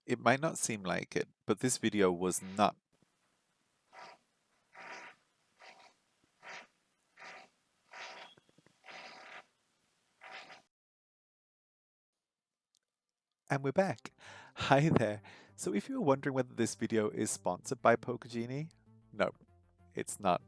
It might not seem like it, but this video was not. And we're back. Hi there. So if you're wondering whether this video is sponsored by Poke Genie, no, it's not.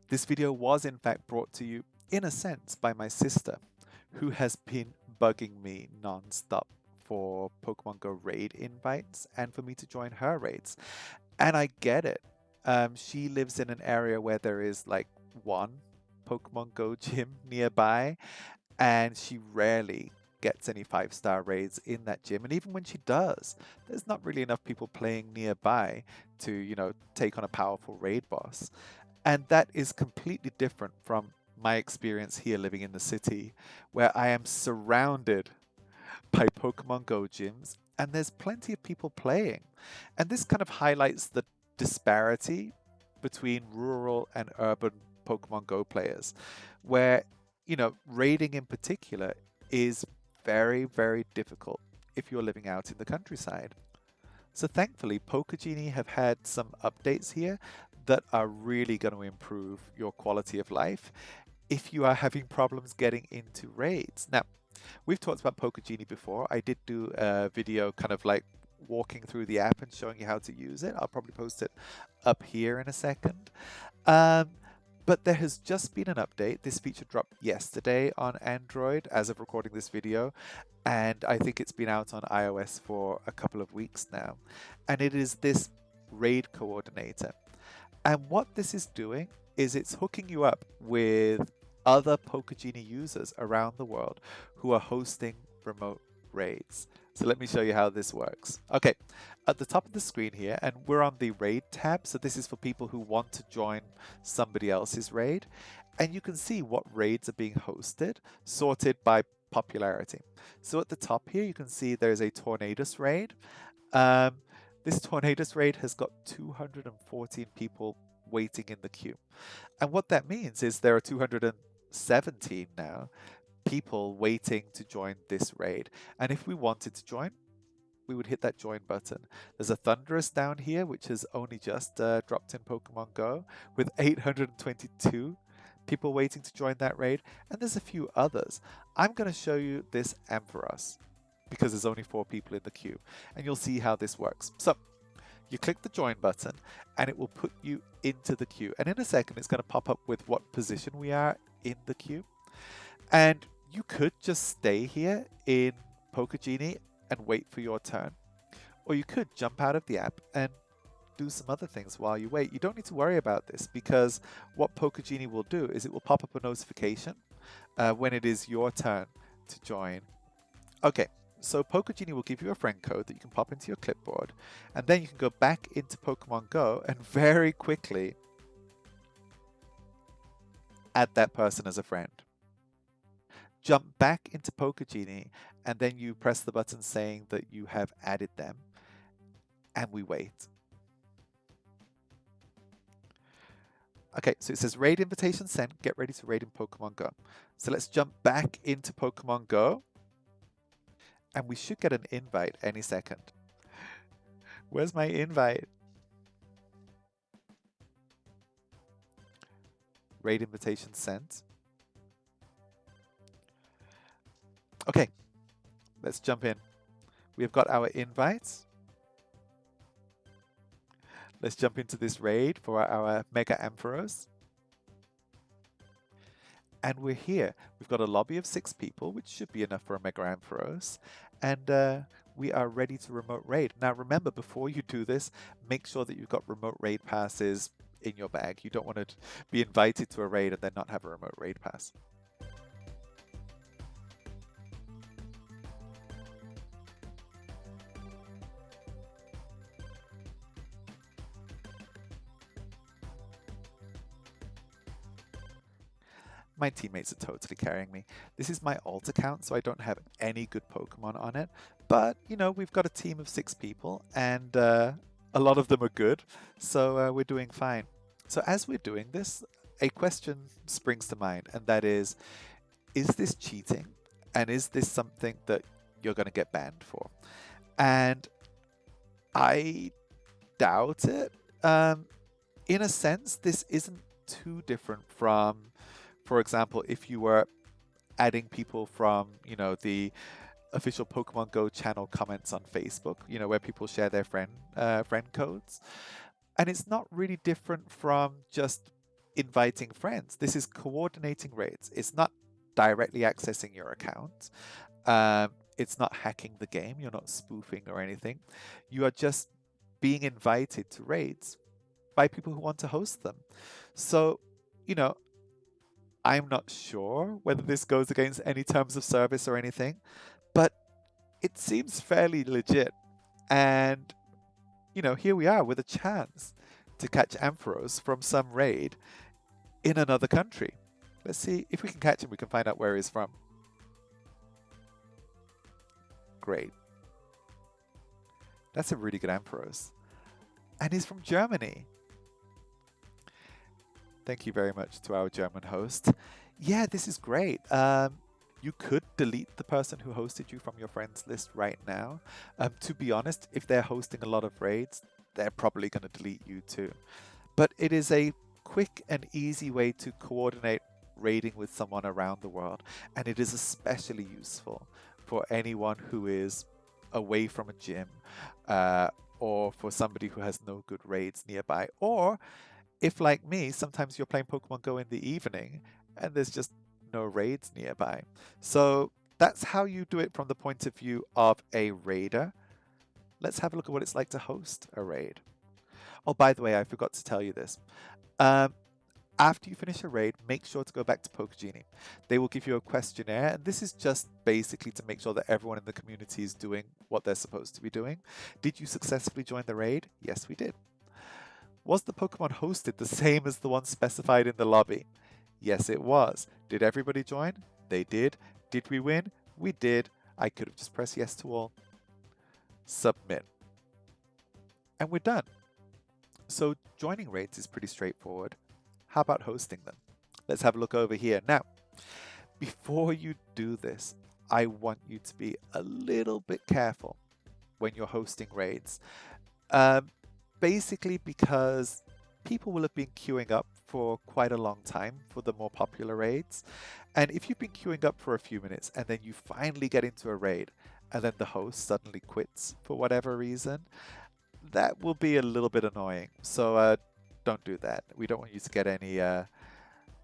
This video was in fact brought to you, in a sense, by my sister, who has been bugging me non-stop for Pokemon Go raid invites and for me to join her raids. And I get it. She lives in an area where there is like one Pokemon Go gym nearby, and she rarely gets any 5-star raids in that gym. And even when she does, there's not really enough people playing nearby to, take on a powerful raid boss. And that is completely different from my experience here living in the city, where I am surrounded by Pokemon Go gyms, and there's plenty of people playing. And this kind of highlights the disparity between rural and urban Pokemon Go players, where, raiding in particular is very, very difficult if you're living out in the countryside. So thankfully, Poke Genie have had some updates here that are really going to improve your quality of life if you are having problems getting into raids. Now, we've talked about Poke Genie before. I did do a video kind of like walking through the app and showing you how to use it. I'll probably post it up here in a second. But there has just been an update. This feature dropped yesterday on Android as of recording this video, and I think it's been out on iOS for a couple of weeks now. And it is this raid coordinator. And what this is doing is it's hooking you up with other Poke Genie users around the world who are hosting remote raids. So let me show you how this works. Okay, at the top of the screen here, and we're on the raid tab, so this is for people who want to join somebody else's raid, and you can see what raids are being hosted, sorted by popularity. So at the top here, you can see there's a Tornadus raid. This Tornadus raid has got 214 people waiting in the queue. And what that means is there are 217 now people waiting to join this raid. And if we wanted to join, we would hit that join button. There's a Thunderous down here, which has only just dropped in Pokemon Go with 822 people waiting to join that raid. And there's a few others. I'm going to show you this Ampharos because there's only 4 people in the queue, and you'll see how this works. So you click the join button and it will put you into the queue. And in a second, it's going to pop up with what position we are in the queue. And you could just stay here in Poke Genie and wait for your turn. Or you could jump out of the app and do some other things while you wait. You don't need to worry about this because what Poke Genie will do is it will pop up a notification when it is your turn to join. Okay, so Poke Genie will give you a friend code that you can pop into your clipboard, and then you can go back into Pokemon Go and very quickly add that person as a friend. Jump back into Poke Genie, and then you press the button saying that you have added them, and we wait. Okay, so it says raid invitation sent, get ready to raid in Pokemon Go. So let's jump back into Pokemon Go, and we should get an invite any second. Where's my invite? Raid invitation sent. Okay, let's jump in. We have got our invites. Let's jump into this raid for our Mega Ampharos. And we're here. We've got a lobby of 6 people, which should be enough for a Mega Ampharos. And we are ready to remote raid. Now remember, before you do this, make sure that you've got remote raid passes in your bag. You don't want to be invited to a raid and then not have a remote raid pass. My teammates are totally carrying me. This is my alt account, so I don't have any good Pokemon on it. But, we've got a team of 6 people, and a lot of them are good, so we're doing fine. So as we're doing this, a question springs to mind, and that is this cheating? And is this something that you're going to get banned for? And I doubt it. Um, in a sense, this isn't too different from, for example, if you were adding people from, the official Pokemon Go channel comments on Facebook, where people share their friend codes. And it's not really different from just inviting friends. This is coordinating raids. It's not directly accessing your account. It's not hacking the game. You're not spoofing or anything. You are just being invited to raids by people who want to host them. So, you know, I'm not sure whether this goes against any terms of service or anything, but it seems fairly legit. And, here we are with a chance to catch Ampharos from some raid in another country. Let's see if we can catch him. We can find out where he's from. Great. That's a really good Ampharos. And he's from Germany. Thank you very much to our German host. Yeah, this is great. You could delete the person who hosted you from your friends list right now. To be honest, if they're hosting a lot of raids, they're probably going to delete you too. But it is a quick and easy way to coordinate raiding with someone around the world. And it is especially useful for anyone who is away from a gym, or for somebody who has no good raids nearby, or if, like me, sometimes you're playing Pokemon Go in the evening and there's just no raids nearby. So that's how you do it from the point of view of a raider. Let's have a look at what it's like to host a raid. Oh, by the way, I forgot to tell you this. After you finish a raid, make sure to go back to Poke Genie. They will give you a questionnaire, and this is just basically to make sure that everyone in the community is doing what they're supposed to be doing. Did you successfully join the raid? Yes, we did. Was the Pokemon hosted the same as the one specified in the lobby? Yes, it was. Did everybody join? They did. Did we win? We did. I could have just pressed yes to all. Submit. And we're done. So joining raids is pretty straightforward. How about hosting them? Let's have a look over here. Now, before you do this, I want you to be a little bit careful when you're hosting raids. Basically because people will have been queuing up for quite a long time for the more popular raids. And if you've been queuing up for a few minutes and then you finally get into a raid and then the host suddenly quits for whatever reason, that will be a little bit annoying. So don't do that. We don't want you to get any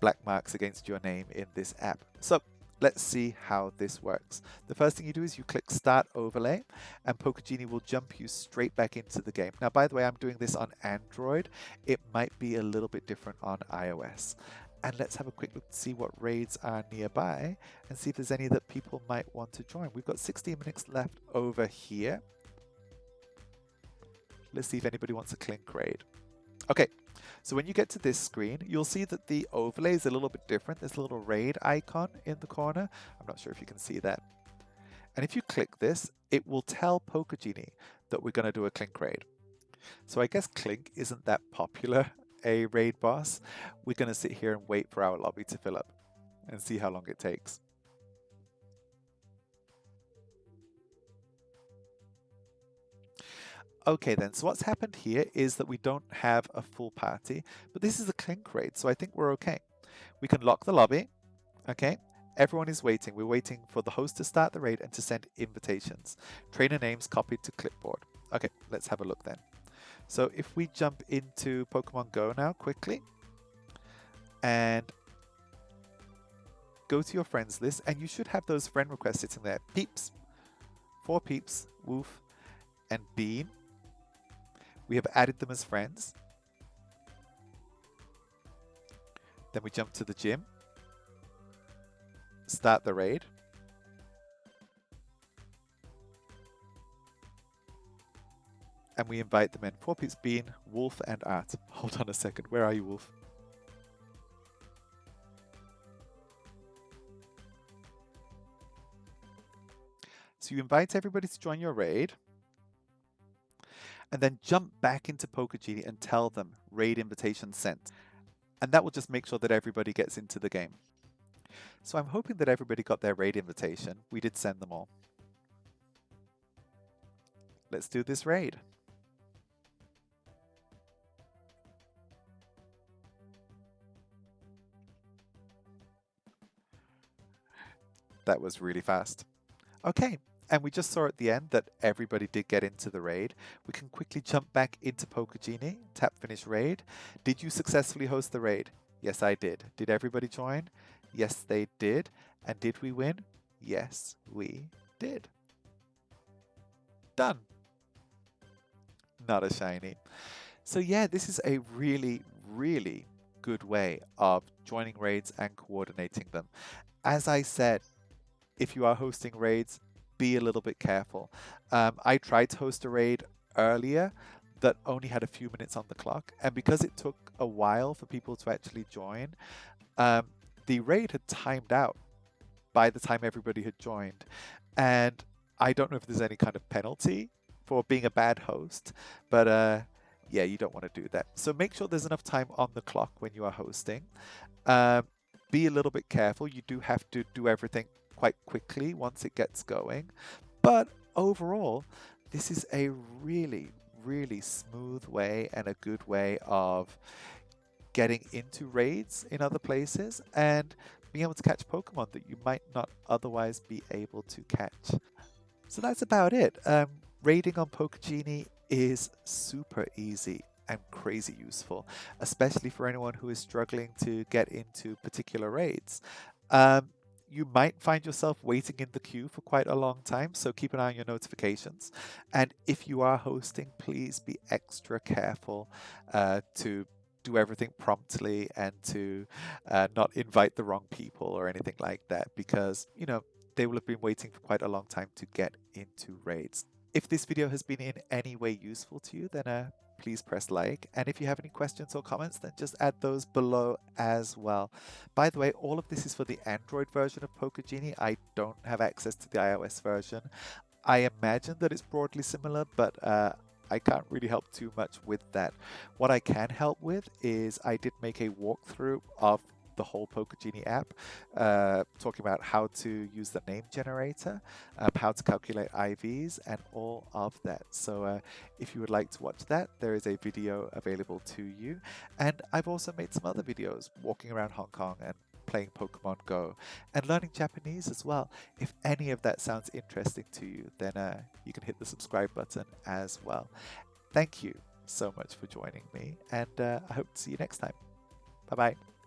black marks against your name in this app. So let's see how this works. The first thing you do is you click Start Overlay, and Poke Genie will jump you straight back into the game. Now, by the way, I'm doing this on Android. It might be a little bit different on iOS. And let's have a quick look to see what raids are nearby and see if there's any that people might want to join. We've got 16 minutes left over here. Let's see if anybody wants a Clink raid. Okay, so when you get to this screen, you'll see that the overlay is a little bit different. There's a little raid icon in the corner. I'm not sure if you can see that. And if you click this, it will tell Poke Genie that we're going to do a Clink raid. So I guess Clink isn't that popular a raid boss. We're going to sit here and wait for our lobby to fill up and see how long it takes. Okay then, so what's happened here is that we don't have a full party, but this is a Clink raid, so I think we're okay. We can lock the lobby, okay? Everyone is waiting. We're waiting for the host to start the raid and to send invitations. Trainer names copied to clipboard. Okay, let's have a look then. So if we jump into Pokemon Go now quickly and go to your friends list, and you should have those friend requests sitting there. Peeps, 4 Peeps, Woof, and Beam. We have added them as friends. Then we jump to the gym, start the raid. And we invite them in. 4 Peeps, Bean, Wolf, and Art. Hold on a second. Where are you, Wolf? So you invite everybody to join your raid, and then jump back into Poke Genie and tell them raid invitation sent. And that will just make sure that everybody gets into the game. So I'm hoping that everybody got their raid invitation. We did send them all. Let's do this raid. That was really fast. Okay, and we just saw at the end that everybody did get into the raid. We can quickly jump back into Poke Genie, tap finish raid. Did you successfully host the raid? Yes, I did. Did everybody join? Yes, they did. And did we win? Yes, we did. Done. Not a shiny. So yeah, this is a really, really good way of joining raids and coordinating them. As I said, if you are hosting raids, be a little bit careful. I tried to host a raid earlier that only had a few minutes on the clock, and because it took a while for people to actually join, the raid had timed out by the time everybody had joined. And I don't know if there's any kind of penalty for being a bad host, but yeah, you don't want to do that. So make sure there's enough time on the clock when you are hosting. Be a little bit careful. You do have to do everything quite quickly once it gets going. But overall, this is a really, really smooth way and a good way of getting into raids in other places and being able to catch Pokemon that you might not otherwise be able to catch. So that's about it. Raiding on Poke Genie is super easy and crazy useful, especially for anyone who is struggling to get into particular raids. You might find yourself waiting in the queue for quite a long time, so keep an eye on your notifications. And if you are hosting, please be extra careful to do everything promptly and to not invite the wrong people or anything like that, because, you know, they will have been waiting for quite a long time to get into raids. If this video has been in any way useful to you, then please press like. And if you have any questions or comments, then just add those below as well. By the way, all of this is for the Android version of Poke Genie. I don't have access to the iOS version. I imagine that it's broadly similar, but I can't really help too much with that. What I can help with is I did make a walkthrough of the whole Poke Genie app, talking about how to use the name generator, how to calculate IVs, and all of that. So if you would like to watch that, there is a video available to you. And I've also made some other videos walking around Hong Kong and playing Pokemon Go and learning Japanese as well. If any of that sounds interesting to you, then you can hit the subscribe button as well. Thank you so much for joining me, and I hope to see you next time. Bye bye.